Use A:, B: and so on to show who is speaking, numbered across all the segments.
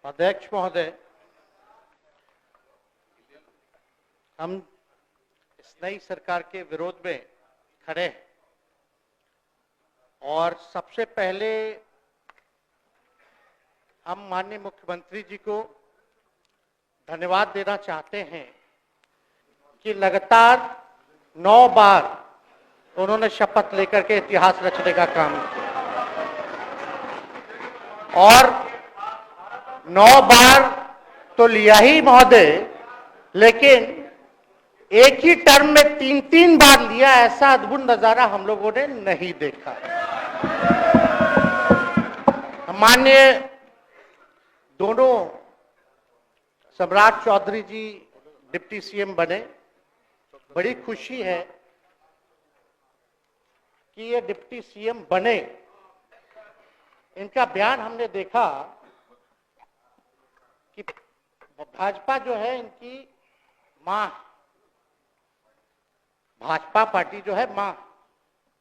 A: अध्यक्ष महोदय, हम इस नई सरकार के विरोध में खड़े हैं और सबसे पहले हम माननीय मुख्यमंत्री जी को धन्यवाद देना चाहते हैं कि लगातार 9 बार उन्होंने शपथ लेकर के इतिहास रचने का काम किया और 9 बार तो लिया ही महोदय, लेकिन एक ही टर्म में 3-3 बार लिया, ऐसा अद्भुत नजारा हम लोगों ने नहीं देखा। माननीय दोनों सम्राट चौधरी जी डिप्टी सीएम बने, बड़ी खुशी है कि ये डिप्टी सीएम बने। इनका बयान हमने देखा कि भाजपा जो है इनकी मां, भाजपा पार्टी जो है मां,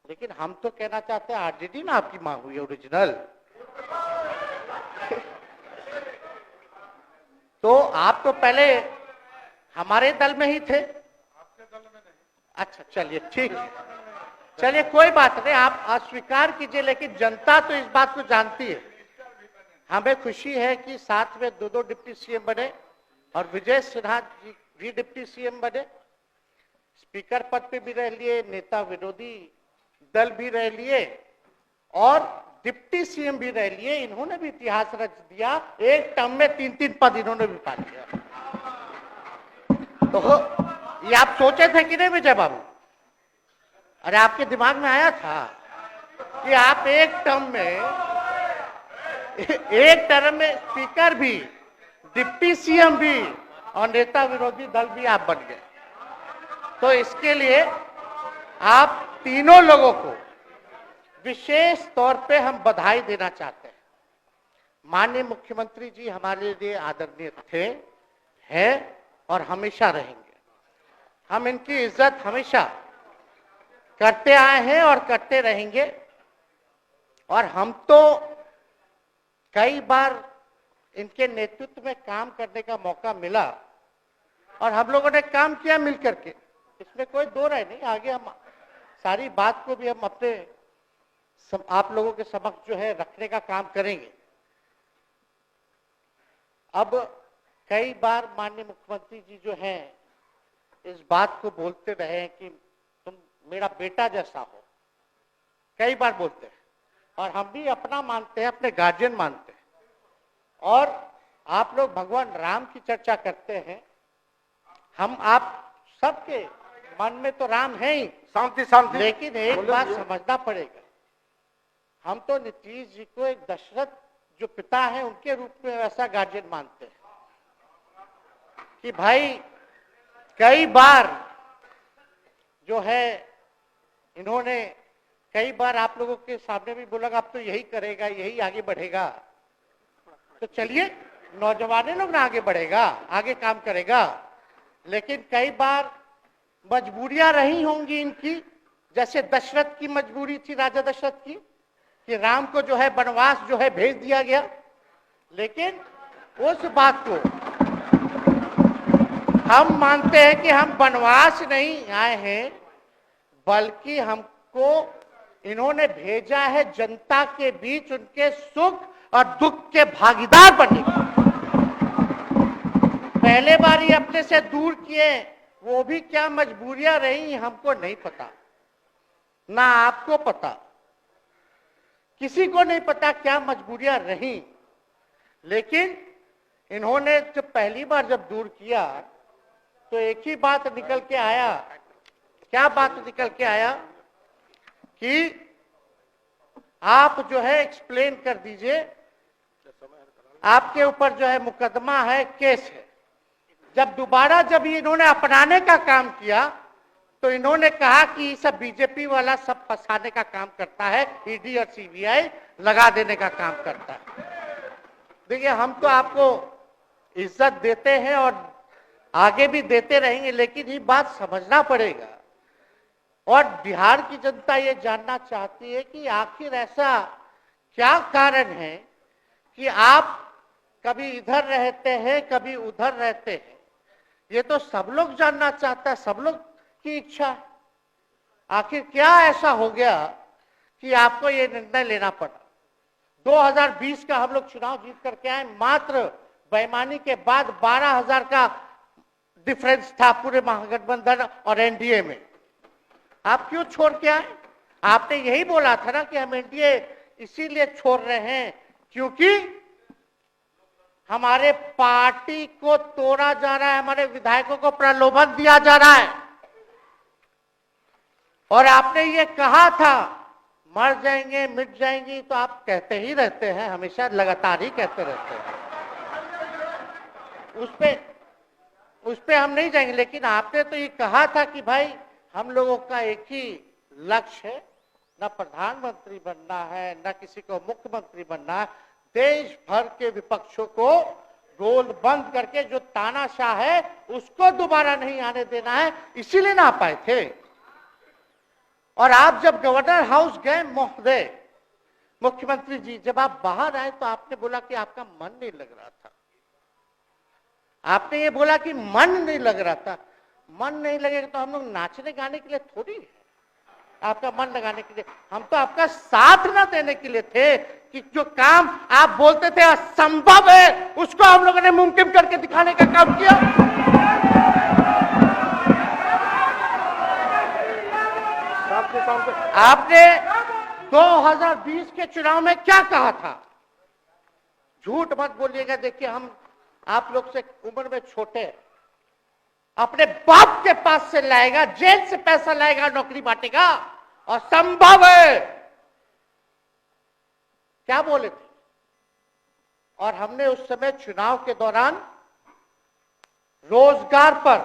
A: लेकिन हम तो कहना चाहते हैं आरजेडी ना आपकी मां हुई ओरिजिनल। तो आप तो पहले हमारे दल में ही थे। आपके दल में नहीं। अच्छा, चलिए ठीक है, चलिए कोई बात नहीं, आप अस्वीकार कीजिए, लेकिन जनता तो इस बात को जानती है। हमें खुशी है कि साथ में 2 डिप्टी सीएम बने और विजय सिन्हा जी भी डिप्टी सीएम बने, स्पीकर पद पे भी रह लिए, नेता विरोधी दल भी रह लिए और डिप्टी सीएम भी रह लिए। इन्होंने भी इतिहास रच दिया, एक टर्म में 3-3 पद इन्होंने भी पा लिया। तो ये आप सोचे थे कि नहीं विजय बाबू? अरे आपके दिमाग में आया था कि आप एक टर्म में स्पीकर भी, डिप्टी सीएम भी और नेता विरोधी दल भी आप बन गए। तो इसके लिए आप तीनों लोगों को विशेष तौर पे हम बधाई देना चाहते हैं। माननीय मुख्यमंत्री जी हमारे लिए आदरणीय थे, हैं और हमेशा रहेंगे। हम इनकी इज्जत हमेशा करते आए हैं और करते रहेंगे। और हम तो कई बार इनके नेतृत्व में काम करने का मौका मिला और हम लोगों ने काम किया मिलकर के, इसमें कोई दो राय नहीं। आगे हम सारी बात को भी हम अपने आप लोगों के समक्ष जो है रखने का काम करेंगे। अब कई बार माननीय मुख्यमंत्री जी जो हैं इस बात को बोलते रहे हैं कि तुम मेरा बेटा जैसा हो, कई बार बोलते हैं और हम भी अपना मानते हैं, अपने गार्जियन मानते हैं। और आप लोग भगवान राम की चर्चा करते हैं, हम आप सबके मन में तो राम है ही, शांति शांति, लेकिन एक बात समझना पड़ेगा, हम तो नीतीश जी को एक दशरथ जो पिता है उनके रूप में वैसा गार्जियन मानते हैं कि भाई कई बार जो है इन्होंने कई बार आप लोगों के सामने भी बोला आप तो यही करेगा, यही आगे बढ़ेगा। तो चलिए नौजवान लोग ना आगे बढ़ेगा, आगे काम करेगा, लेकिन कई बार मजबूरियां रही होंगी इनकी, जैसे दशरथ की मजबूरी थी, राजा दशरथ की, कि राम को जो है वनवास जो है भेज दिया गया। लेकिन उस बात को हम मानते हैं कि हम वनवास नहीं आए हैं, बल्कि हमको इन्होंने भेजा है जनता के बीच उनके सुख और दुख के भागीदार बनने के। पहले बार ही अपने से दूर किए, वो भी क्या मजबूरियां रही हमको नहीं पता, ना आपको पता, किसी को नहीं पता क्या मजबूरियां रही। लेकिन इन्होंने जब पहली बार जब दूर किया तो एक ही बात निकल के आया। क्या बात निकल के आया कि आप जो है एक्सप्लेन कर दीजिए, आपके ऊपर जो है मुकदमा है, केस है। जब दोबारा जब इन्होंने अपनाने का काम किया तो इन्होंने कहा कि सब बीजेपी वाला सब फंसाने का काम करता है, ईडी और सीबीआई लगा देने का काम करता है। देखिए हम तो आपको इज्जत देते हैं और आगे भी देते रहेंगे, लेकिन ये बात समझना पड़ेगा। और बिहार की जनता ये जानना चाहती है कि आखिर ऐसा क्या कारण है कि आप कभी इधर रहते हैं, कभी उधर रहते हैं। ये तो सब लोग जानना चाहता है, सब लोग की इच्छा है। आखिर क्या ऐसा हो गया कि आपको ये निर्णय लेना पड़ा? 2020 का हम लोग चुनाव जीत करके आए, मात्र बेईमानी के बाद 12,000 का डिफरेंस था पूरे महागठबंधन और एनडीए में। आप क्यों छोड़ के आए? आपने यही बोला था ना कि हम एनडीए इसीलिए छोड़ रहे हैं क्योंकि हमारे पार्टी को तोड़ा जा रहा है, हमारे विधायकों को प्रलोभन दिया जा रहा है। और आपने ये कहा था मर जाएंगे मिट जाएंगी, तो आप कहते ही रहते हैं, हमेशा लगातार ही कहते रहते हैं। उस पे हम नहीं जाएंगे, लेकिन आपने तो ये कहा था कि भाई हम लोगों का एक ही लक्ष्य है, न प्रधानमंत्री बनना है, न किसी को मुख्यमंत्री बनना है, देश भर के विपक्षों को रोल बंद करके जो तानाशाह है उसको दोबारा नहीं आने देना है, इसीलिए ना आ पाए थे। और आप जब गवर्नर हाउस गए महोदय, मुख्यमंत्री जी, जब आप बाहर आए तो आपने बोला कि आपका मन नहीं लग रहा था। आपने ये बोला कि मन नहीं लग रहा था। मन नहीं लगेगा तो हम लोग नाचने गाने के लिए थोड़ी है, आपका मन लगाने के लिए। हम तो आपका साथ ना देने के लिए थे कि जो काम आप बोलते थे असंभव है, उसको हम लोगों ने मुमकिन करके दिखाने का काम किया। आपने 2020 के चुनाव में क्या कहा था? झूठ मत बोलिएगा। देखिए, हम आप लोग से उम्र में छोटे हैं। अपने बाप के पास से लाएगा, जेल से पैसा लाएगा, नौकरी बांटेगा, और संभव है, क्या बोले थे? और हमने उस समय चुनाव के दौरान रोजगार पर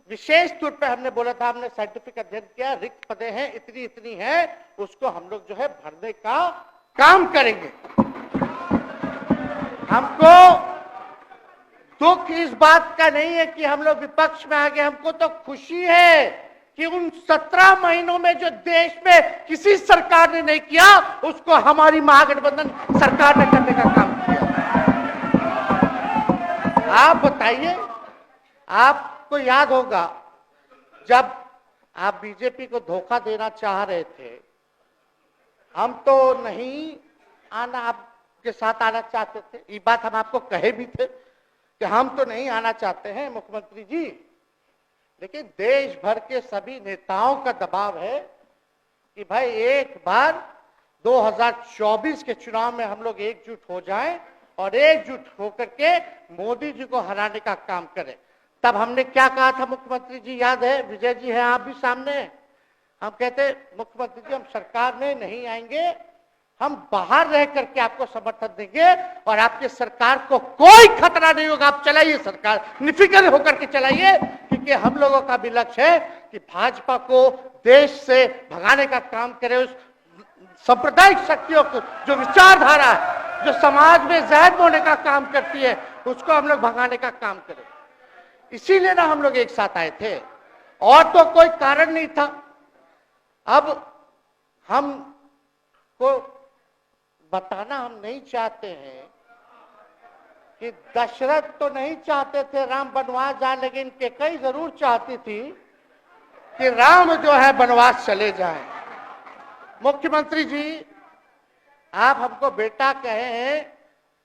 A: विशेष तौर पे हमने बोला था, हमने साइंटिफिक अध्ययन किया, रिक्त पदें हैं इतनी इतनी है, उसको हम लोग जो है भरने का काम करेंगे। हमको दुख इस बात का नहीं है कि हम लोग विपक्ष में आ गए, हमको तो खुशी है कि उन 17 महीनों में जो देश में किसी सरकार ने नहीं किया, उसको हमारी महागठबंधन सरकार ने करने का काम किया। आप बताइए, आपको याद होगा जब आप बीजेपी को धोखा देना चाह रहे थे, हम तो नहीं आना, आपके साथ आना चाहते थे। ये बात हम आपको कहे भी थे कि हम तो नहीं आना चाहते हैं मुख्यमंत्री जी, लेकिन देश भर के सभी नेताओं का दबाव है कि भाई एक बार 2024 के चुनाव में हम लोग एकजुट हो जाएं और एकजुट होकर के मोदी जी को हराने का काम करें। तब हमने क्या कहा था मुख्यमंत्री जी, याद है? विजय जी हैं, आप भी सामने हैं। हम कहते मुख्यमंत्री जी, हम सरकार में नहीं आएंगे, हम बाहर रह करके आपको समर्थन देंगे और आपकी सरकार को कोई खतरा नहीं होगा, आप चलाइए सरकार, निफिक्र होकर के चलाइए, क्योंकि हम लोगों का भी लक्ष्य है कि भाजपा को देश से भगाने का काम करे। उस सांप्रदायिक शक्तियों को, जो विचारधारा है, जो समाज में जहर बोने का काम करती है, उसको हम लोग भगाने का काम करें। इसीलिए ना हम लोग एक साथ आए थे, और तो कोई कारण नहीं था। अब हम को बताना हम नहीं चाहते हैं कि दशरथ तो नहीं चाहते थे राम वनवास जाए, लेकिन कैकेयी जरूर चाहती थी कि राम जो है वनवास चले जाएं। मुख्यमंत्री जी, आप हमको बेटा कहे हैं,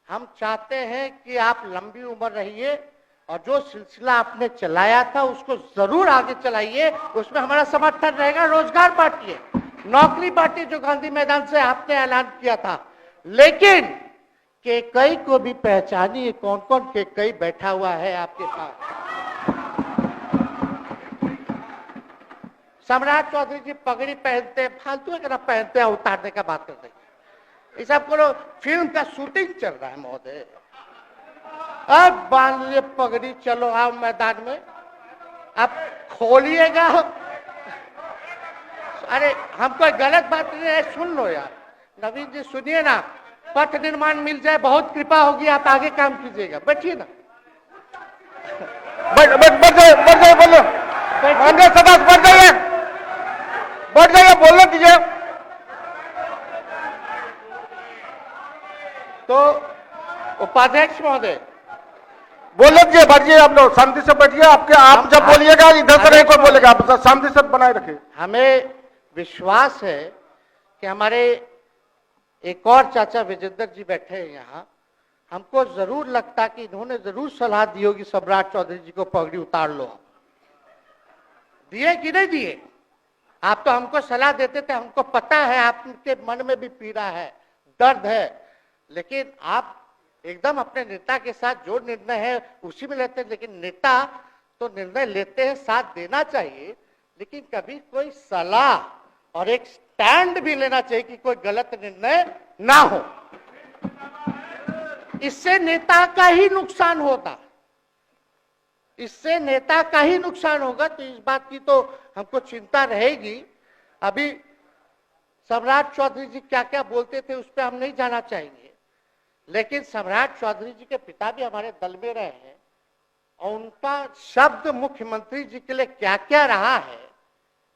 A: हम चाहते हैं कि आप लंबी उम्र रहिए और जो सिलसिला आपने चलाया था उसको जरूर आगे चलाइए, उसमें हमारा समर्थन रहेगा। रोजगार बांटिए, नौकरी बांटिए, जो गांधी मैदान से आपने ऐलान किया था, लेकिन कैकेयी को भी पहचानिए, कौन कौन कैकेयी बैठा हुआ है आपके पास। सम्राट चौधरी जी पगड़ी पहनते, फालतू अगर पहनते हैं, उतारने का बात कर रहे हैं। इस सबको फिल्म का शूटिंग चल रहा है महोदय, अब बांध लिए पगड़ी, चलो आओ मैदान में, अब खोलिएगा। अरे हम कोई गलत बात नहीं है, सुन लो यार, नवीन जी सुनिए ना, पथ निर्माण मिल जाए, बहुत कृपा होगी, आप आगे काम कीजिएगा, बैठिए ना।
B: बढ़ जाइए, बोलने दीजिए।
A: तो उपाध्यक्ष महोदय,
B: बोलने दीजिए, बैठिए आप लोग, शांति से बैठिए। आप जब बोलिएगा इधर से नहीं कोई बोलेगा, आप शांति से बनाए रखिए।
A: हमें विश्वास है कि हमारे एक और चाचा विजेंद्र जी बैठे हैं यहाँ, हमको जरूर लगता कि इन्होंने जरूर सलाह दी होगी सम्राट चौधरी जी को पगड़ी उतार लो। दिए कि नहीं दिए? आप तो हमको सलाह देते थे, हमको पता है आपके मन में भी पीड़ा है, दर्द है, लेकिन आप एकदम अपने नेता के साथ जो निर्णय है उसी में लेते हैं। लेकिन नेता तो निर्णय लेते हैं, साथ देना चाहिए, लेकिन कभी कोई सलाह और एक स्टैंड भी लेना चाहिए कि कोई गलत निर्णय ना हो। इससे नेता का ही नुकसान होता, इससे नेता का ही नुकसान होगा। तो इस बात की तो हमको चिंता रहेगी। अभी सम्राट चौधरी जी क्या क्या बोलते थे उस पर हम नहीं जाना चाहेंगे, लेकिन सम्राट चौधरी जी के पिता भी हमारे दल में रहे हैं और उनका शब्द मुख्यमंत्री जी के लिए क्या क्या रहा है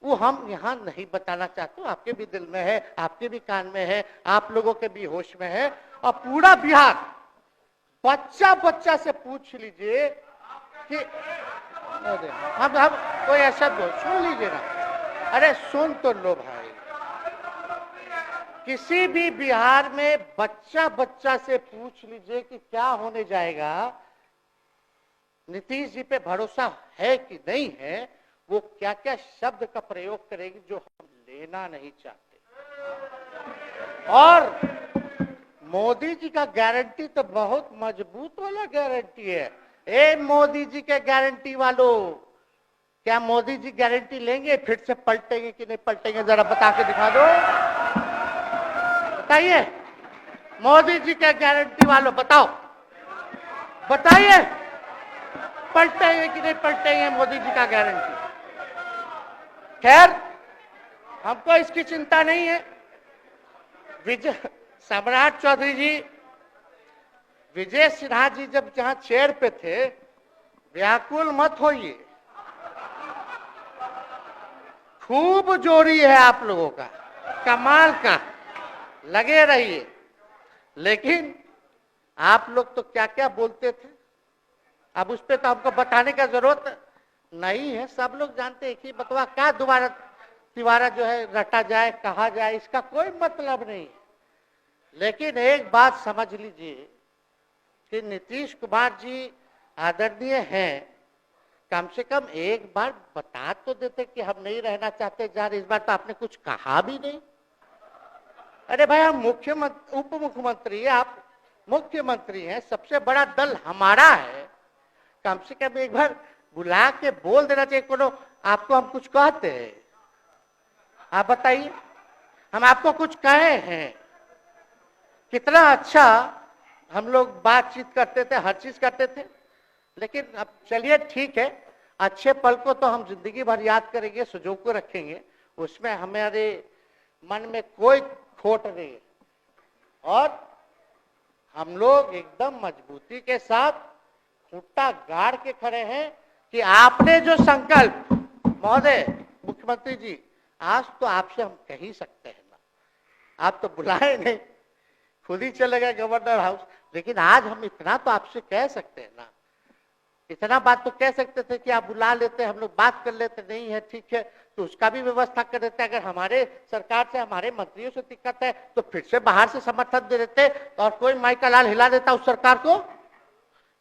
A: वो हम यहाँ नहीं बताना चाहते। आपके भी दिल में है, आपके भी कान में है, आप लोगों के भी होश में है, और पूरा बिहार बच्चा बच्चा से पूछ लीजिए कि हम कोई ऐसा बोल, सुन लीजिए ना, अरे सुन तो लो भाई। किसी भी बिहार में बच्चा बच्चा से पूछ लीजिए कि क्या होने जाएगा, नीतीश जी पे भरोसा है कि नहीं है, वो क्या क्या शब्द का प्रयोग करेगी जो हम लेना नहीं चाहते। और मोदी जी का गारंटी तो बहुत मजबूत वाला गारंटी है। ए मोदी जी के गारंटी वालों, क्या मोदी जी गारंटी लेंगे फिर से पलटेंगे कि नहीं पलटेंगे? जरा बता के दिखा दो, बताइए। मोदी जी के गारंटी वालों बताओ, बताइए पलटेंगे कि नहीं पलटेंगे मोदी जी का गारंटी? खैर, हमको इसकी चिंता नहीं है। सम्राट चौधरी जी, विजय सिन्हा जी जब जहां चेयर पे थे, व्याकुल मत होइए, खूब जोरी है आप लोगों का, कमाल का, लगे रहिए। लेकिन आप लोग तो क्या क्या बोलते थे, अब उस पर तो हमको बताने का जरूरत नहीं है, सब लोग जानते हैं। एक ही बतवा क्या दोबारा तिवारा जो है रटा जाए, कहा जाए, इसका कोई मतलब नहीं है। लेकिन एक बात समझ लीजिए कि नीतीश कुमार जी आदरणीय हैं, कम से कम एक बार बता तो देते कि हम नहीं रहना चाहते जा रहे। इस बार तो आपने कुछ कहा भी नहीं। अरे भाई, हम मुख्यमंत्री, उप मुख्यमंत्री, आप मुख्यमंत्री हैं, सबसे बड़ा दल हमारा है, कम से कम एक बार बुला के बोल देना चाहिए। कोनो आपको हम कुछ कहते हैं? आप बताइए, हम आपको कुछ कहे हैं? कितना अच्छा हम लोग बातचीत करते थे, हर चीज करते थे। लेकिन अब चलिए ठीक है, अच्छे पल को तो हम जिंदगी भर याद करेंगे, सुजो को रखेंगे, उसमें हमारे मन में कोई खोट नहीं है। और हम लोग एकदम मजबूती के साथ खूंटा गाड़ के खड़े हैं कि आपने जो संकल्प, महोदय मुख्यमंत्री जी, आज तो आपसे हम कह ही सकते हैं ना, आप तो बुलाए नहीं, खुद ही चले गए गवर्नर हाउस, लेकिन आज हम इतना तो आपसे कह सकते हैं ना, इतना बात तो कह सकते थे कि आप बुला लेते, हम लोग बात कर लेते। नहीं है, ठीक है, तो उसका भी व्यवस्था कर देते। अगर हमारे सरकार से, हमारे मंत्रियों से दिक्कत है तो फिर से बाहर से समर्थन दे देते और कोई माई का लाल हिला देता उस सरकार को।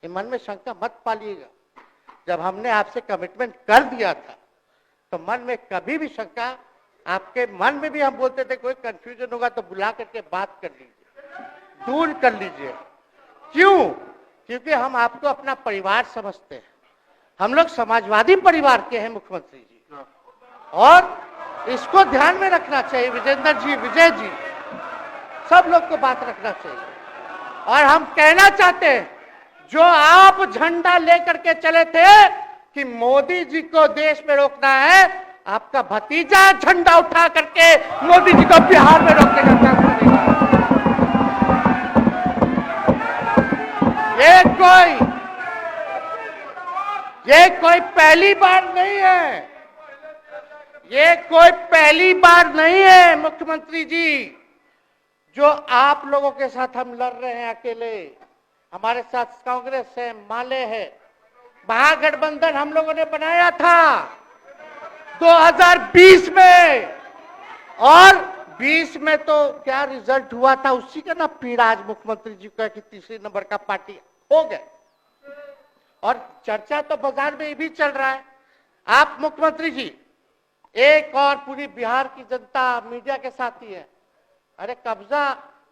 A: ये मन में शंका मत पालिएगा, जब हमने आपसे कमिटमेंट कर दिया था तो मन में कभी भी शंका, आपके मन में भी हम बोलते थे कोई कंफ्यूजन होगा तो बुला करके बात कर लीजिए, दूर कर लीजिए। क्यों? क्योंकि हम आपको अपना परिवार समझते हैं। हम लोग समाजवादी परिवार के हैं मुख्यमंत्री जी, और इसको ध्यान में रखना चाहिए। विजेंद्र जी, विजय जी, सब लोग को बात रखना चाहिए। और हम कहना चाहते हैं, जो आप झंडा लेकर के चले थे कि मोदी जी को देश में रोकना है, आपका भतीजा झंडा उठा करके मोदी जी को बिहार में रोकने का काम करेगा। ये कोई पहली बार नहीं है, ये कोई पहली बार नहीं है मुख्यमंत्री जी, जो आप लोगों के साथ हम लड़ रहे हैं अकेले। हमारे साथ कांग्रेस है, माले है, महागठबंधन हम लोगों ने बनाया था 2020 में, और 20 में तो क्या रिजल्ट हुआ था उसी का ना पीड़ा आज मुख्यमंत्री जी का कि तीसरे नंबर का पार्टी हो गए। और चर्चा तो बाजार में ये भी चल रहा है, आप मुख्यमंत्री जी एक और पूरी बिहार की जनता मीडिया के साथ ही है, अरे कब्जा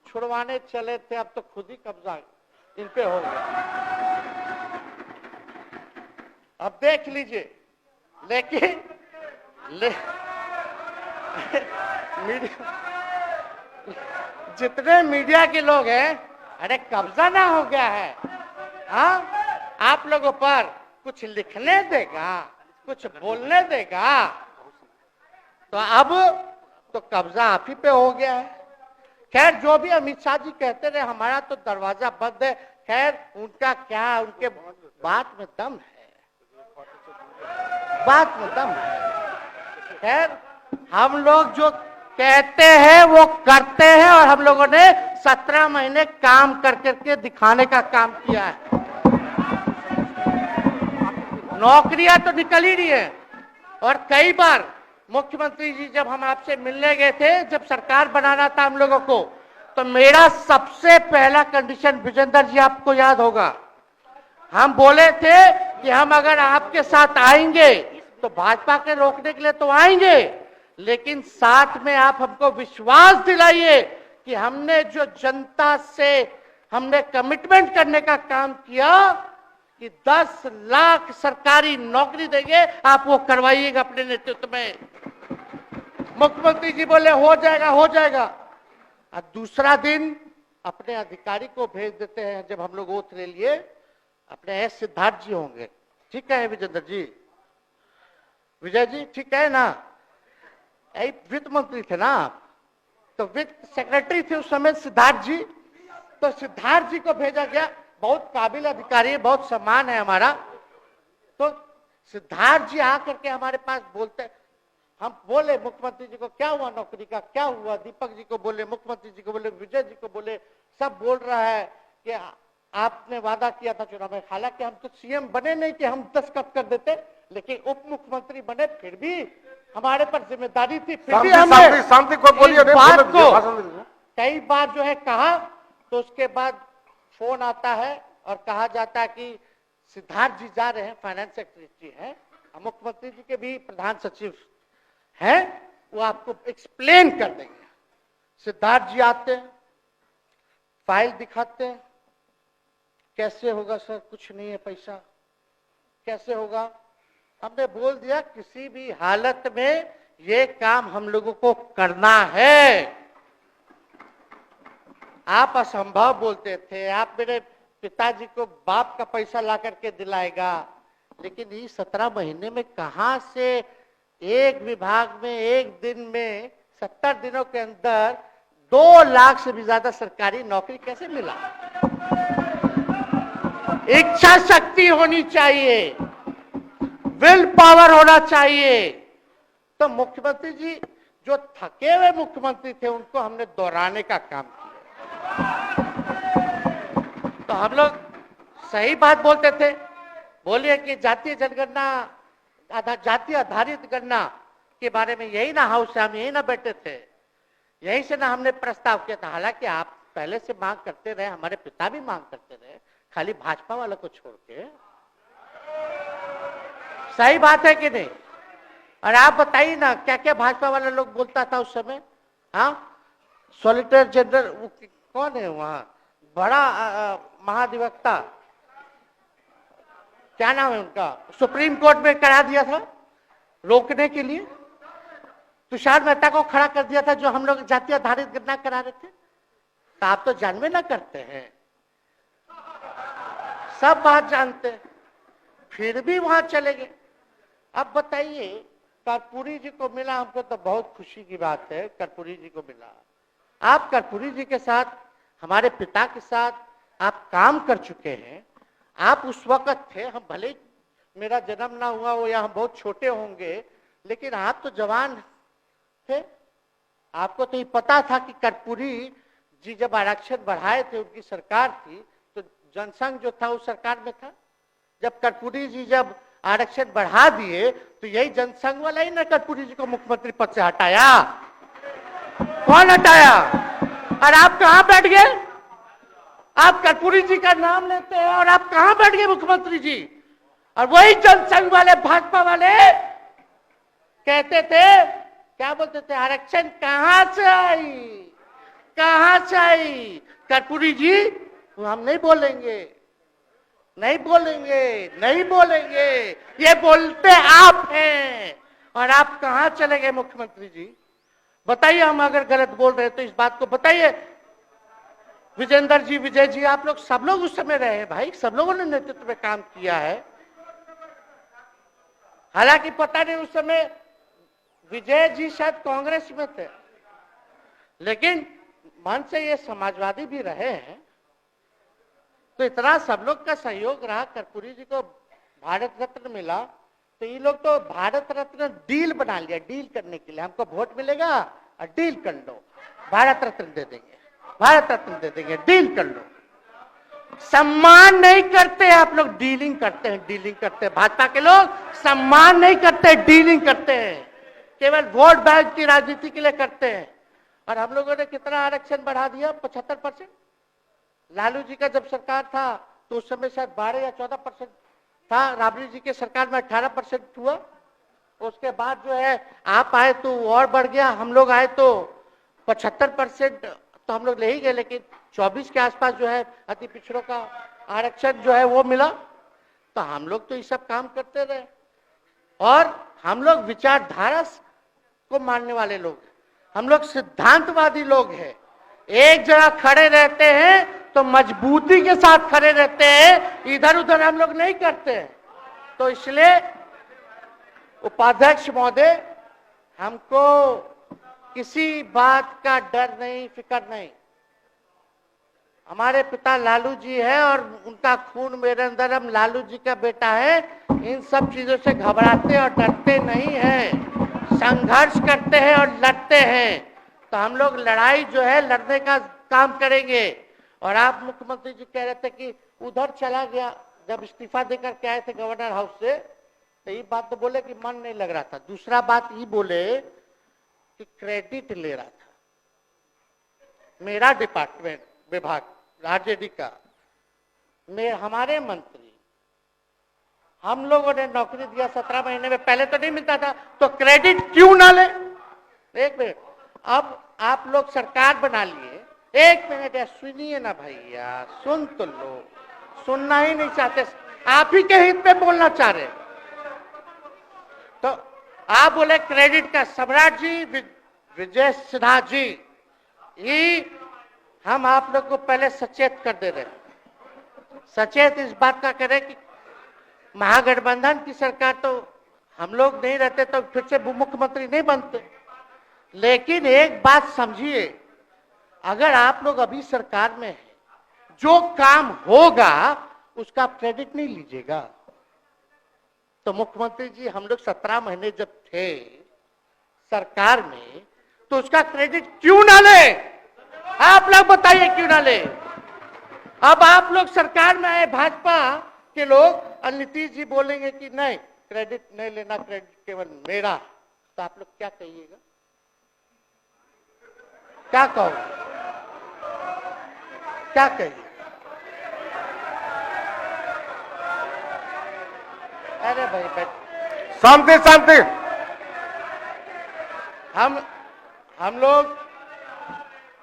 A: छुड़वाने चले थे, अब तो खुद ही कब्जा इन पे हो गया। अब देख लीजिए, लेकिन जितने मीडिया के लोग हैं, अरे कब्जा ना हो गया है, हाँ आप लोगों पर कुछ लिखने देगा, कुछ बोलने देगा, तो अब तो कब्जा आप ही पे हो गया है। खैर जो भी अमित शाह जी कहते रहे हमारा तो दरवाजा बंद है, खैर उनका क्या, उनके बात में दम है, बात में दम है। खैर हम लोग जो कहते हैं वो करते हैं, और हम लोगों ने 17 महीने काम कर करके दिखाने का काम किया है। नौकरियां तो निकल ही रही है, और कई बार मुख्यमंत्री जी जब हम आपसे मिलने गए थे, जब सरकार बनाना था हम लोगों को, तो मेरा सबसे पहला कंडीशन विजेंद्र जी आपको याद होगा, हम बोले थे कि हम अगर आपके साथ आएंगे तो भाजपा के रोकने के लिए तो आएंगे, लेकिन साथ में आप हमको विश्वास दिलाइए कि हमने जो जनता से हमने कमिटमेंट करने का काम किया कि 10 लाख सरकारी नौकरी देंगे, आप वो करवाइएगा अपने नेतृत्व में। मुख्यमंत्री जी बोले हो जाएगा हो जाएगा, और दूसरा दिन अपने अधिकारी को भेज देते हैं। जब हम लोग ओथ ले लिए, अपने एस सिद्धार्थ जी होंगे, ठीक है विजेंद्र जी, विजय जी ठीक है ना, वित्त मंत्री थे ना आप, तो वित्त सेक्रेटरी थे उस समय सिद्धार्थ जी, तो सिद्धार्थ जी को भेजा गया, बहुत काबिल अधिकारी है, बहुत सम्मान है हमारा। तो सिद्धार्थ जी आकर के हमारे पास बोलते, हम बोले मुख्यमंत्री जी को क्या हुआ नौकरी का, क्या हुआ, दीपक जी को बोले, मुख्यमंत्री जी को बोले, विजय जी को बोले, सब बोल रहा है कि आपने वादा किया था चुनाव में। हालांकि हम तो सीएम बने नहीं कि हम दस्तखत कर देते, लेकिन उप मुख्यमंत्री बने, फिर भी हमारे पर जिम्मेदारी थी, फिर भी हमने
B: शांति को बोलिए,
A: बात को कई बार जो है कहा, तो उसके बाद फोन आता है और कहा जाता है कि सिद्धार्थ जी जा रहे हैं, फाइनेंस सेक्रेटरी हैं, मुख्यमंत्री जी के भी प्रधान सचिव हैं, वो आपको एक्सप्लेन कर देंगे। सिद्धार्थ जी आते हैं, फाइल दिखाते हैं, कैसे होगा सर, कुछ नहीं है पैसा, कैसे होगा, हमने बोल दिया किसी भी हालत में ये काम हम लोगों को करना है। आप असंभव बोलते थे, आप मेरे पिताजी को बाप का पैसा ला करके दिलाएगा, लेकिन ये 17 महीने में कहां से एक विभाग में एक दिन में 70 दिनों के अंदर 2 लाख से भी ज्यादा सरकारी नौकरी कैसे मिला। इच्छा शक्ति होनी चाहिए, विल पावर होना चाहिए। तो मुख्यमंत्री जी जो थके हुए मुख्यमंत्री थे उनको हमने दोहराने का काम किया। तो हम लोग सही बात बोलते थे, बोलिए कि जातीय जनगणना, जातीय आधारित गणना के बारे में यही ना हाउस से हम यही ना बैठे थे, यही से ना हमने प्रस्ताव किया था। हालांकि आप पहले से मांग करते रहे, हमारे पिता भी मांग करते रहे, खाली भाजपा वालों को छोड़ के। सही बात है कि नहीं? और आप बताइए ना क्या क्या भाजपा वाले लोग बोलता था उस समय। हाँ, सॉलिसिटर जनरल कौन है वहां, बड़ा महाधिवक्ता, क्या नाम है उनका, सुप्रीम कोर्ट में करा दिया था रोकने के लिए, तुषार मेहता को खड़ा कर दिया था जो हम लोग जातीय आधारित गणना करा रहे थे। तो आप तो जानवे ना करते हैं, सब बात जानते हैं, फिर भी वहां चले गए। अब बताइए, कर्पूरी जी को मिला, हमको तो बहुत खुशी की बात है, कर्पूरी जी को मिला। आप कर्पूरी जी के साथ, हमारे पिता के साथ आप काम कर चुके हैं। आप उस वक्त थे, हम भले ही मेरा जन्म ना हुआ हो या हम बहुत छोटे होंगे, लेकिन आप तो जवान थे। आपको तो ये पता था कि कर्पूरी जी जब आरक्षण बढ़ाए थे, उनकी सरकार थी, तो जनसंघ जो था उस सरकार में था। जब कर्पूरी जी जब आरक्षण बढ़ा दिए तो यही जनसंघ वाला ही ना कर्पूरी जी को मुख्यमंत्री पद से हटाया। कौन हटाया? और आप कहां बैठ गए? आप कर्पूरी जी का नाम लेते हैं और आप कहां बैठ गए मुख्यमंत्री जी? और वही जनसंघ वाले भाजपा वाले कहते थे, क्या बोलते थे, आरक्षण कहां से आई, कहां से आई? कर्पूरी जी हम नहीं बोलेंगे, नहीं बोलेंगे, नहीं बोलेंगे, ये बोलते आप हैं। और आप कहां चले गए मुख्यमंत्री जी? बताइए, हम अगर गलत बोल रहे हैं तो इस बात को बताइए। विजेंद्र जी, विजय जी, आप लोग सब लोग उस समय रहे हैं भाई, सब लोगों ने नेतृत्व में काम किया है। हालांकि पता नहीं उस समय विजय जी शायद कांग्रेस में थे, लेकिन मन से ये समाजवादी भी रहे हैं। तो इतना सब लोग का सहयोग रहा, कर्पूरी जी को भारत रत्न मिला, तो ये लोग तो भारत रत्न डील बना लिया, डील करने के लिए। हमको वोट मिलेगा और डील कर लो, भारत रत्न दे देंगे, भारत रत्न दे देंगे, डील कर लो। सम्मान नहीं करते आप लोग, डीलिंग करते हैं, डीलिंग करते हैं। भाजपा के लोग सम्मान नहीं करते, डीलिंग करते हैं, केवल वोट बैंक की राजनीति के लिए करते हैं। और हम लोगों ने कितना आरक्षण बढ़ा दिया? 75%। लालू जी का जब सरकार था तो उस समय शायद 12 या 14% था, राबड़ी जी के सरकार में 18% हुआ। उसके बाद जो है आप आए तो और बढ़ गया, हम लोग आए तो 75% तो हम लोग ले ही गए, लेकिन 24 के आसपास जो है अति पिछड़ों का आरक्षण जो है वो मिला। तो हम लोग तो ये सब काम करते रहे, और हम लोग विचारधारा को मानने वाले लोग हैं, हम लोग सिद्धांतवादी लोग हैं। एक जगह खड़े रहते हैं तो मजबूती के साथ खड़े रहते हैं, इधर उधर हम लोग नहीं करते हैं। तो इसलिए उपाध्यक्ष महोदय, हमको किसी बात का डर नहीं, फिक्र नहीं। हमारे पिता लालू जी है और उनका खून मेरे अंदर, हम लालू जी का बेटा है। इन सब चीजों से घबराते और डरते नहीं हैं, संघर्ष करते हैं और लड़ते हैं। तो हम लोग लड़ाई जो है लड़ने का काम करेंगे। और आप मुख्यमंत्री जी कह रहे थे कि उधर चला गया, जब इस्तीफा देकर के आए थे गवर्नर हाउस से, तो ये बात तो बोले कि मन नहीं लग रहा था। दूसरा बात ये बोले कि क्रेडिट ले रहा था, मेरा डिपार्टमेंट विभाग आरजेडी का, हमारे मंत्री, हम लोगों ने नौकरी दिया 17 महीने में, पहले तो नहीं मिलता था, तो क्रेडिट क्यों ना ले? एक मिनट, अब आप लोग सरकार बना लिए, एक मिनट यार सुनिए ना भैया, सुन तो लो, सुनना ही नहीं चाहते, आप ही के हित में बोलना चाह रहे। तो आप बोले क्रेडिट का, सम्राट जी, विजय सिन्हा जी, ये हम आप लोग को पहले सचेत कर दे रहे, सचेत इस बात का करें कि महागठबंधन की सरकार तो हम लोग नहीं रहते तो फिर से मुख्यमंत्री नहीं बनते। लेकिन एक बात समझिए, अगर आप लोग अभी सरकार में हैं, जो काम होगा उसका क्रेडिट नहीं लीजिएगा। तो मुख्यमंत्री जी, हम लोग 17 महीने जब थे सरकार में, तो उसका क्रेडिट क्यों ना ले? आप लोग बताइए क्यों ना ले? अब आप लोग सरकार में आए भाजपा के लोग, और नीतीश जी बोलेंगे कि नहीं क्रेडिट नहीं लेना, क्रेडिट केवल मेरा, तो आप लोग क्या कहिएगा? क्या कहो, क्या कहिए? अरे भाई बैठ,
B: शांति शांति।
A: हम लोग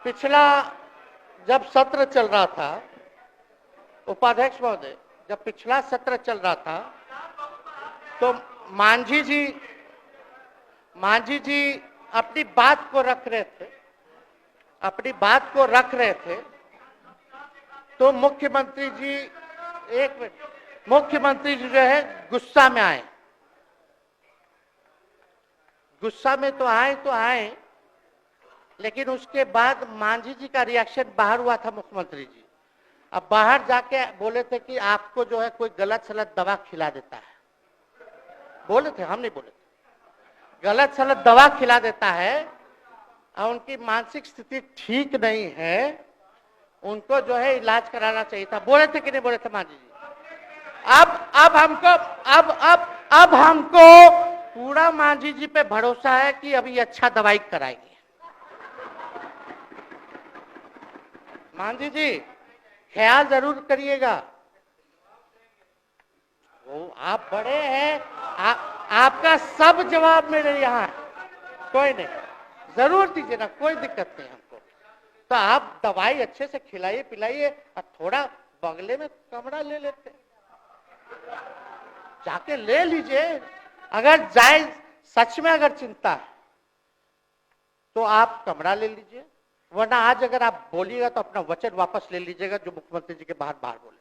A: पिछला जब सत्र चल रहा था, उपाध्यक्ष महोदय, जब पिछला सत्र चल रहा था तो मांझी जी अपनी बात को रख रहे थे, अपनी बात को रख रहे थे, तो मुख्यमंत्री जी, एक मिनट, मुख्यमंत्री जी जो है गुस्सा में आए, गुस्सा में तो आए, लेकिन उसके बाद मांझी जी का रिएक्शन बाहर हुआ था मुख्यमंत्री जी। अब बाहर जाके बोले थे कि आपको जो है कोई गलत सलत दवा खिला देता है, बोले थे, हम नहीं बोले थे, गलत सलत दवा खिला देता है और उनकी मानसिक स्थिति ठीक नहीं है, उनको जो है इलाज कराना चाहिए था। बोले थे कि नहीं बोले थे मांझी जी? अब हमको पूरा मांझी जी पे भरोसा है कि अभी अच्छा दवाई कराएंगे। मांझी जी ख्याल जरूर करिएगा। वो आप बड़े हैं, आपका सब जवाब मेरे यहाँ है, कोई नहीं, जरूर दीजिए ना, कोई दिक्कत नहीं हमको। तो आप दवाई अच्छे से खिलाइए पिलाइए और थोड़ा बगले में कमरा ले लेते, जाके ले लीजिए। अगर जाए सच में अगर चिंता है तो आप कमरा ले लीजिए, वरना आज अगर आप बोलिएगा तो अपना वचन वापस ले लीजिएगा जो मुख्यमंत्री जी के बाहर बोले थे।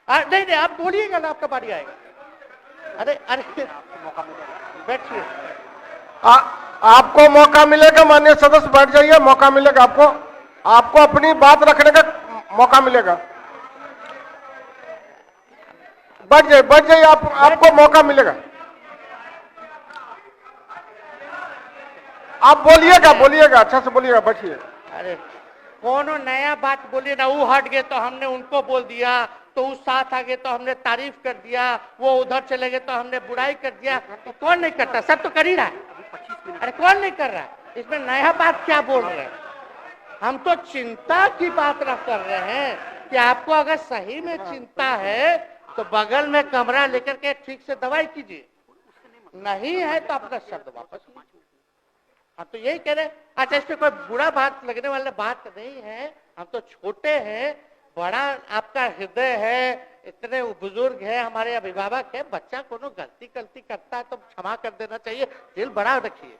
A: नहीं आप बोलिएगा ना, आपका बारी आएगा। अरे मौका मिलेगा, बैठिए।
B: आपको मौका मिलेगा, माननीय सदस्य बैठ जाइए, मौका मिलेगा आपको, आपको अपनी बात रखने का मौका मिलेगा। बैठ जाइए आपको मौका मिलेगा। आप बोलिएगा अच्छा से बोलिएगा, बैठिए।
A: अरे कोनो नया बात बोलिए ना, वो हट गए तो हमने उनको बोल दिया, तो उस साथ आ गए तो हमने तारीफ कर दिया, वो उधर चले गए तो हमने बुराई कर दिया। तो कौन नहीं करता? सब तो कर ही रहा है। अरे कौन नहीं कर रहा है? इसमें नया बात क्या बोल रहे हैं? हम तो चिंता की बात रख कर रहे हैं कि आपको अगर सही में चिंता है तो बगल में कमरा लेकर के ठीक से दवाई कीजिए, नहीं है तो अपना शब्द वापस लीजिए। हम तो यही कह रहे हैं। अच्छा, इसमें कोई बुरा बात लगने वाला बात नहीं है, हम तो छोटे हैं, बड़ा आपका हृदय है, इतने बुजुर्ग है, हमारे अभिभावक है, बच्चा कोनो गलती करता है तो क्षमा कर देना चाहिए, दिल बड़ा रखिए,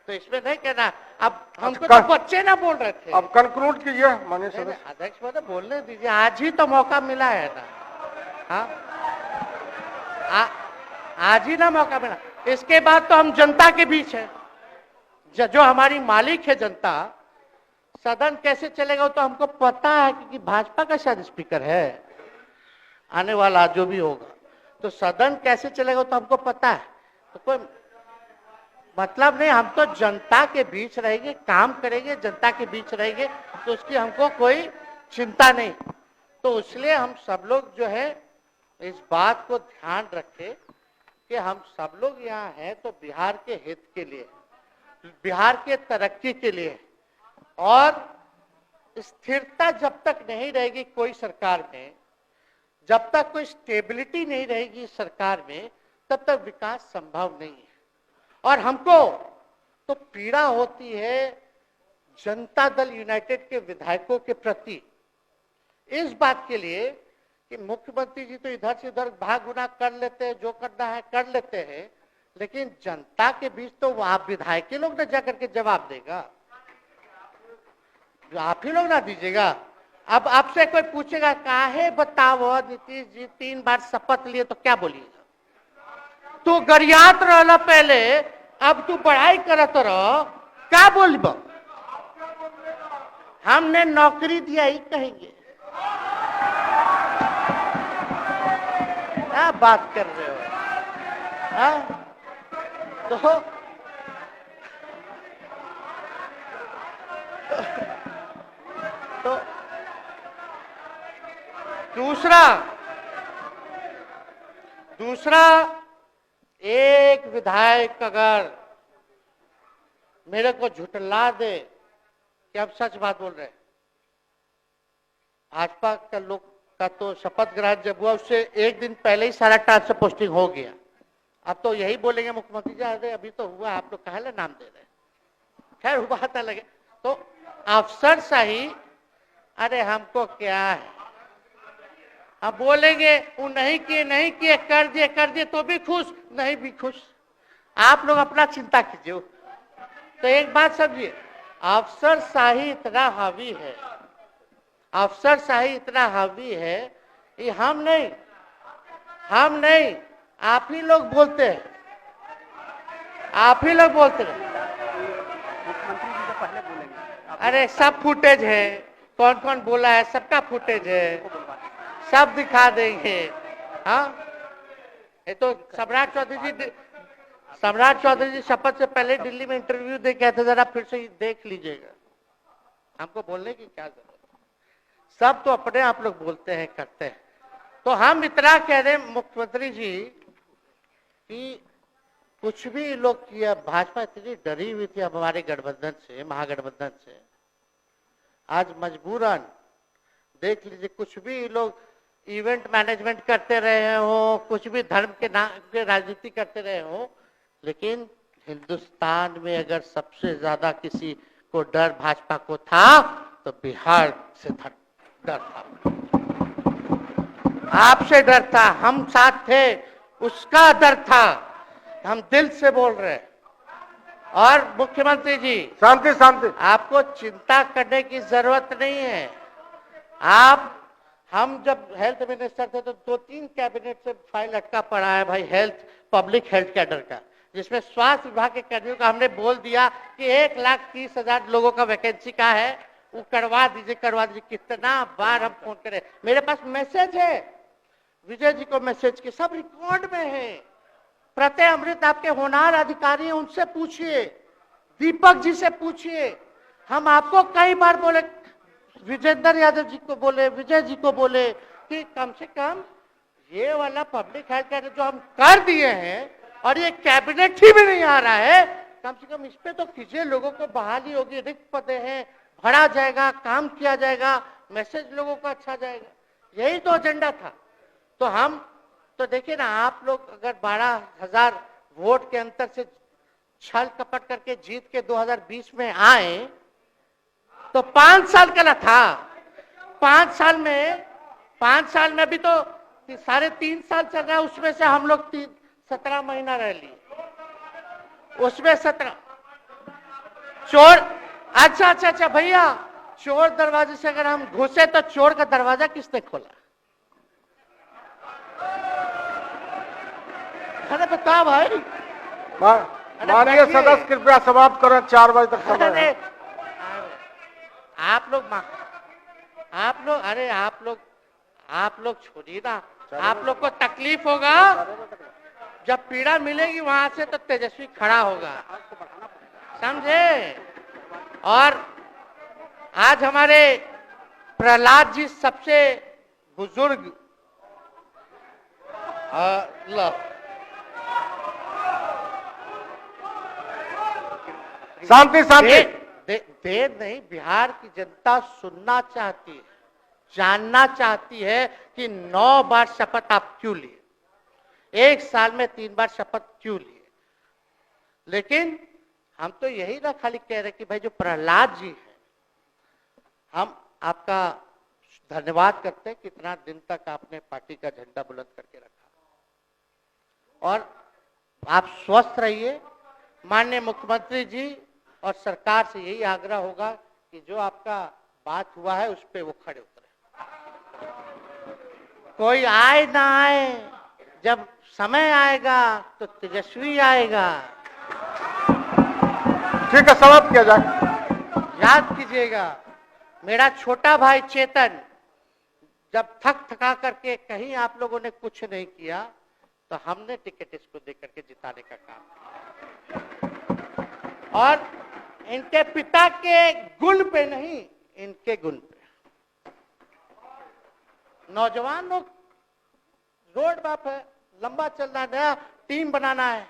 A: तो इसमें नहीं कहना। अब हमको तो बच्चे ना बोल रहे थे।
B: अब कंक्लूड कीजिए माननीय सदस्य।
A: अध्यक्ष महोदय बोलने दीजिए, आज ही तो मौका मिला है ना। हाँ, आज ही ना मौका मिला, इसके बाद तो हम जनता के बीच है, जो हमारी मालिक है जनता। सदन कैसे चलेगा वो तो हमको पता है, क्योंकि भाजपा का शायद स्पीकर है आने वाला जो भी होगा, तो सदन कैसे चलेगा वो तो हमको पता है। तो कोई मतलब नहीं, हम तो जनता के बीच रहेंगे, काम करेंगे, जनता के बीच रहेंगे, तो उसकी हमको कोई चिंता नहीं। तो इसलिए हम सब लोग जो है इस बात को ध्यान रखें कि हम सब लोग यहाँ हैं तो बिहार के हित के लिए, बिहार के तरक्की के लिए, और स्थिरता जब तक नहीं रहेगी कोई सरकार में, जब तक कोई स्टेबिलिटी नहीं रहेगी सरकार में, तब तक विकास संभव नहीं है। और हमको तो पीड़ा होती है जनता दल यूनाइटेड के विधायकों के प्रति, इस बात के लिए कि मुख्यमंत्री जी तो इधर से उधर भाग गुना कर लेते हैं, जो करना है कर लेते हैं, लेकिन जनता के बीच तो आप विधायक के लोग ना जाकर के जवाब देगा, आप ही लोग ना दीजिएगा। अब आपसे कोई पूछेगा काहे बताओ नीतीश जी 3 बार शपथ लिए, तो क्या बोलिएगा? तू गरियात रहला पहले, अब तू पढ़ाई करत रह, क्या बोलब? हमने नौकरी दिया ही कहेंगे। क्या बात कर रहे हो? हाँ? तो दूसरा एक विधायक अगर मेरे को झुठला दे कि अब सच बात बोल रहे, भाजपा का लोग का तो शपथ ग्रहण जब हुआ उससे एक दिन पहले ही सारा ट्रांसफर पोस्टिंग हो गया। अब तो यही बोलेंगे मुख्यमंत्री जी अरे अभी तो हुआ, आप लोग काहे नाम दे रहे? खैर वो बात अलग है। तो अफसरशाही, अरे हमको क्या है, हम बोलेंगे वो नहीं किए कर दिए तो भी खुश, नहीं भी खुश, आप लोग अपना चिंता कीजिए। तो एक बात समझिए, अफसरशाही इतना हावी है, अफसरशाही इतना हावी है, ये हम नहीं आप ही लोग बोलते हैं, आप ही लोग बोलते हैं।
C: मुख्यमंत्री जी तो पहले बोलेंगे।
A: अरे सब फुटेज है, कौन कौन बोला है सबका फुटेज है, सब दिखा देंगे। हाँ, ये तो सम्राट चौधरी जी शपथ से पहले दिल्ली में इंटरव्यू दे के आए थे, जरा फिर से देख लीजिएगा, हमको बोलने की क्या जरूरत। सब तो अपने आप लोग बोलते हैं, करते हैं। तो हम इतना कह रहे हैं मुख्यमंत्री जी कि कुछ भी लोग किया, भाजपा इतनी डरी हुई थी हमारे गठबंधन से, महागठबंधन से। आज मजबूरन देख लीजिए, कुछ भी लोग इवेंट मैनेजमेंट करते रहे हो, कुछ भी धर्म के नाम के राजनीति करते रहे हो, लेकिन हिंदुस्तान में अगर सबसे ज्यादा किसी को डर भाजपा को था तो बिहार से डर था, आपसे डर था, हम साथ थे, उसका डर था। हम दिल से बोल रहे हैं। और मुख्यमंत्री जी,
B: शांति शांति,
A: आपको चिंता करने की जरूरत नहीं है। आप, हम जब हेल्थ मिनिस्टर थे तो 2-3 कैबिनेट से फाइल अटका पड़ा है भाई, हेल्थ, पब्लिक हेल्थ कैडर का, जिसमें स्वास्थ्य विभाग के कर्मियों का हमने बोल दिया कि 1,30,000 लोगों का वैकेंसी का है, वो करवा दीजिए, करवा दीजिए। कितना बार हम फोन करें, मेरे पास मैसेज है, विजय जी को मैसेज के सब रिकॉर्ड में है। प्रत्यय अमृत आपके होनार अधिकारी हैं, उनसे पूछिए, दीपक जी से पूछिए। हम आपको कई बार बोले, विजेंद्र यादव जी को बोले, विजय जी को बोले कि कम से कम ये वाला पब्लिक हेल्थ केयर जो हम कर दिए हैं और ये कैबिनेट ही में नहीं आ रहा है, कम से कम इस पे तो कीजिए, लोगों को बहाली होगी, रिक्त पदे हैं, भरा जाएगा, काम किया जाएगा, मैसेज लोगों को अच्छा जाएगा। यही तो एजेंडा था। तो हम तो देखिए ना, आप लोग अगर 12,000 वोट के अंतर से छल कपट करके जीत के 2020 में आए तो 5 साल का ना था। 5 साल में अभी तो 3.5 साल चल रहा है, उसमें से हम लोग 17 महीना रह लिए, उसमें 17 चोर। अच्छा भैया, चोर दरवाजे से अगर हम घुसे तो चोर का दरवाजा किसने खोला? अरे बता भाई।
B: माननीय सदस्य कृपया समाप्त करें, 4 बजे तक समय है। आप लोग छोड़िए ना, आप लोग को तकलीफ होगा, जब पीड़ा मिलेगी वहां से तो तेजस्वी खड़ा होगा, समझे? और आज हमारे प्रहलाद जी सबसे बुजुर्ग, शांति शांति,
A: देर नहीं, बिहार की जनता सुनना चाहती है, जानना चाहती है कि 9 बार शपथ आप क्यों लिए, 1 साल में 3 बार शपथ क्यों लिए। लेकिन हम तो यही ना खाली कह रहे कि भाई जो प्रहलाद जी हैं, हम आपका धन्यवाद करते हैं, कितना दिन तक आपने पार्टी का झंडा बुलंद करके रखा। और आप स्वस्थ रहिए। माननीय मुख्यमंत्री जी और सरकार से यही आग्रह होगा कि जो आपका बात हुआ है उस पे वो खड़े उतरे। कोई आए ना आए, जब समय आएगा तो तेजस्वी आएगा।
B: ठीक है, समाप्त किया जाए।
A: याद कीजिएगा, मेरा छोटा भाई चेतन जब थका करके कहीं आप लोगों ने कुछ नहीं किया तो हमने टिकट इसको देकर के जिताने का काम किया। और इनके पिता के गुण पे नहीं, इनके गुण पे। नौजवान लोग, रोड मैप है, लंबा चलना है, नया टीम बनाना है,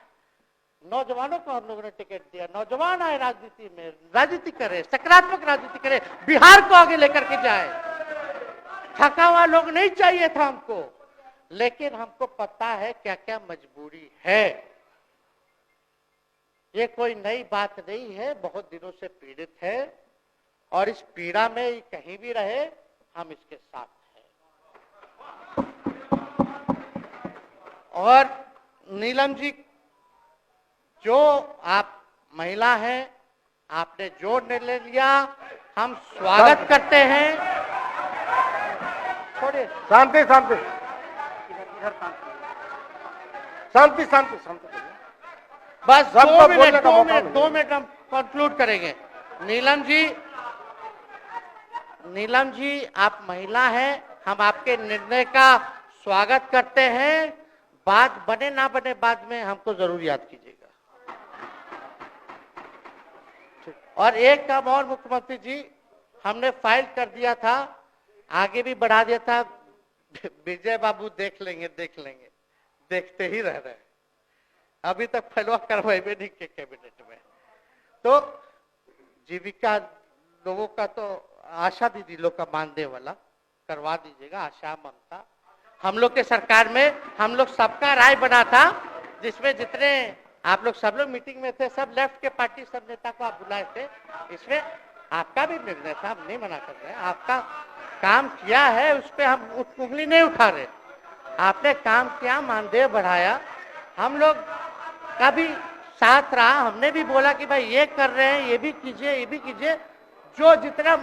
A: नौजवानों को हम लोगों ने टिकट दिया। नौजवान आए राजनीति में, राजनीति करे, सकारात्मक राजनीति करे, बिहार को आगे लेकर के जाए। थका हुआ लोग नहीं चाहिए था हमको, लेकिन हमको पता है क्या क्या मजबूरी है। ये कोई नई बात नहीं है, बहुत दिनों से पीड़ित है और इस पीड़ा में कहीं भी रहे हम इसके साथ हैं। और नीलम जी, जो आप महिला हैं, आपने जो निर्णय लिया हम स्वागत करते हैं। छोड़िए,
B: शांति शांति शांति शांति शांति,
A: बस 2 मिनट हम कंक्लूड करेंगे। नीलम जी आप महिला हैं, हम आपके निर्णय का स्वागत करते हैं। बात बने ना बने बाद में हमको जरूर याद कीजिएगा। और एक काम और मुख्यमंत्री जी, हमने फाइल कर दिया था, आगे भी बढ़ा दिया था, विजय बाबू देख लेंगे, देखते ही रह रहे हैं। अभी तक फैलवा करवाए भी नहीं के कैबिनेट में। तो जीविका लोगों का तो आशा दीदी लोग का मानदेय वाला करवा दीजिएगा, आशा ममता। हम लोग के सरकार में हम लोग सबका राय बना था, जिसमें जितने आप लोग सब लोग मीटिंग में थे, सब लेफ्ट के पार्टी सब नेता को आप बुलाए थे। इसमें आपका भी निर्णय था, हम नहीं मना कर रहे हैं। आपका काम किया है, उस पर हम उंगली नहीं उठा रहे। आपने काम किया, मानदेय बढ़ाया, हम लोग का भी साथ रहा। हमने भी बोला कि भाई ये कर रहे हैं, ये भी कीजिए, ये भी कीजिए। जो जितना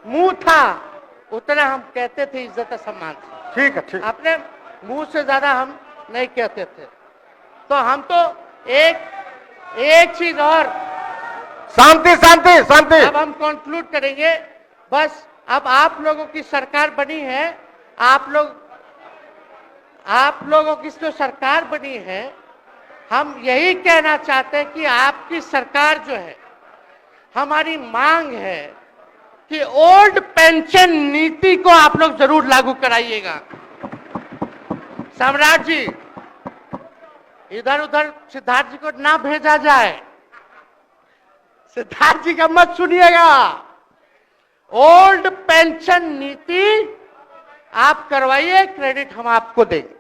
A: मुंह था उतना हम कहते थे इज्जत और सम्मान से।
D: ठीक है, ठीक।
A: अपने मुंह से ज्यादा हम नहीं कहते थे। तो हम तो एक चीज और,
D: शांति शांति शांति।
A: अब हम कंक्लूड करेंगे। बस अब आप लोगों की सरकार बनी है, आप लोगों की जो सरकार बनी है, हम यही कहना चाहते हैं कि आपकी सरकार जो है, हमारी मांग है कि ओल्ड पेंशन नीति को आप लोग जरूर लागू कराइएगा। सम्राट जी, इधर उधर सिद्धार्थ जी को ना भेजा जाए। सिद्धार्थ जी का मत सुनिएगा। ओल्ड पेंशन नीति आप करवाइए, क्रेडिट हम आपको देंगे।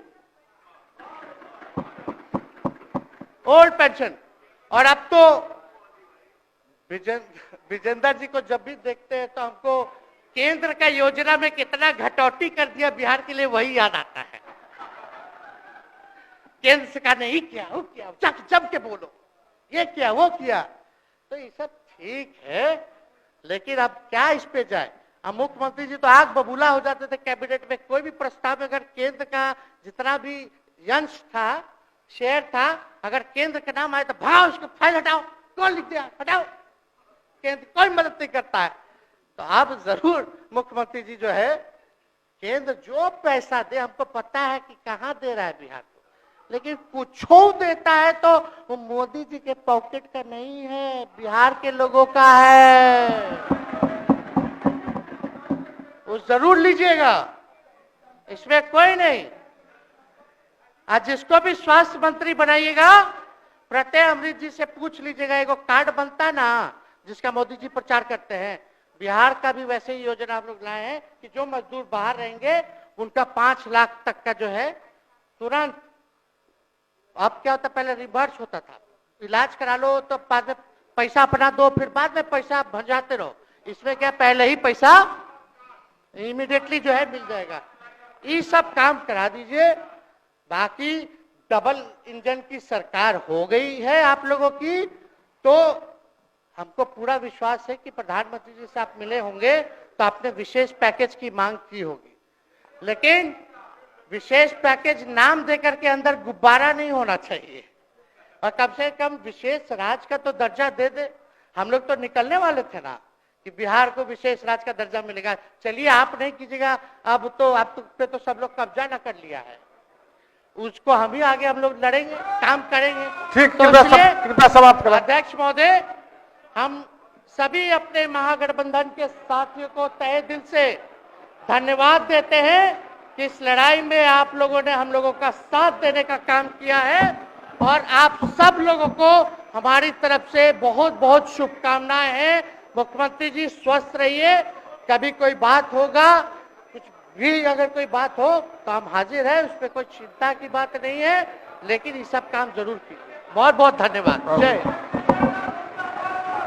A: Old pension. और अब तो विजेंद्र जी को जब भी देखते हैं तो हमको केंद्र का योजना में कितना घटौती कर दिया बिहार के लिए, वही याद आता है। केंद्र सरकार ने ये किया, वो किया, जम के बोलो, ये किया, वो किया। तो ये सब ठीक है, लेकिन अब क्या इस पे जाए। अब मुख्यमंत्री जी तो आग बबूला हो जाते थे कैबिनेट में। कोई भी प्रस्ताव में अगर केंद्र का जितना भी अंश था, शेयर था, अगर केंद्र का नाम आए तो भाव उसको फाइल हटाओ, कौन लिख दिया, हटाओ। केंद्र कोई मदद नहीं करता है। तो अब जरूर मुख्यमंत्री जी जो है, केंद्र जो पैसा दे, हमको पता है कि कहां दे रहा है बिहार को, लेकिन कुछ देता है तो वो मोदी जी के पॉकेट का नहीं है, बिहार के लोगों का है। वो जरूर लीजिएगा, इसमें कोई नहीं। आज जिसको भी स्वास्थ्य मंत्री बनाइएगा, प्रत्यय अमृत जी से पूछ लीजिएगा। एगो कार्ड बनता है ना, जिसका मोदी जी प्रचार करते हैं, बिहार का भी वैसे ही योजना हम लोग लाए हैं कि जो मजदूर बाहर रहेंगे उनका 5 लाख तक का जो है तुरंत। अब क्या होता, पहले रिवर्स होता था, इलाज करा लो तो बाद में पैसा अपना दो, फिर बाद में पैसा भंजाते रहो। इसमें क्या, पहले ही पैसा इमीडिएटली जो है मिल जाएगा। ये सब काम करा दीजिए। बाकी डबल इंजन की सरकार हो गई है आप लोगों की, तो हमको पूरा विश्वास है कि प्रधानमंत्री जी से आप मिले होंगे तो आपने विशेष पैकेज की मांग की होगी। लेकिन विशेष पैकेज नाम देकर के अंदर गुब्बारा नहीं होना चाहिए, और कम से कम विशेष राज्य का तो दर्जा दे दे। हम लोग तो निकलने वाले थे ना कि बिहार को विशेष राज्य का दर्जा मिलेगा। चलिए आप नहीं कीजिएगा, अब तो आप पे तो सब लोग कब्जा न कर लिया है, उसको हम ही आगे हम लोग लड़ेंगे, काम करेंगे।
D: ठीक,
A: तो
D: कृपया समाप्त करें।
A: अध्यक्ष महोदय, हम सभी अपने महागठबंधन के साथियों को तहे दिल से धन्यवाद देते हैं कि इस लड़ाई में आप लोगों ने हम लोगों का साथ देने का काम किया है, और आप सब लोगों को हमारी तरफ से बहुत बहुत शुभकामनाएं हैं। मुख्यमंत्री जी स्वस्थ रहिए। कभी कोई बात होगा, कुछ भी अगर कोई बात हो तो हम हाजिर हैं, उस पर कोई चिंता की बात नहीं है, लेकिन ये सब काम जरूर कीजिए। बहुत बहुत धन्यवाद। जय।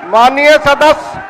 D: माननीय सदस्य